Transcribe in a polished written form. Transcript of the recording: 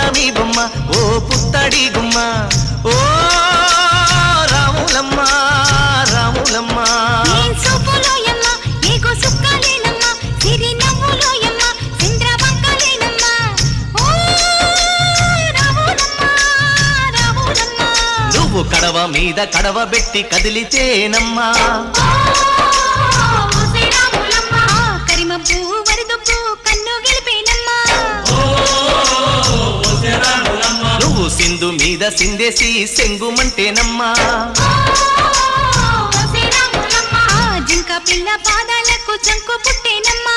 పున్నమి బొమ్మ ఓ పుత్తడి గుమ్మ ఓ రాములమ్మ రాములమ్మ నువ్వు కడవ మీద కడవ పెట్టి కదిలితేనమ్మా నువ్వు సింధు మీద సిందేసి సెంగుమంటేనమ్మా జింక పిల్ల పాదాలకు చంకు పుట్టేనమ్మా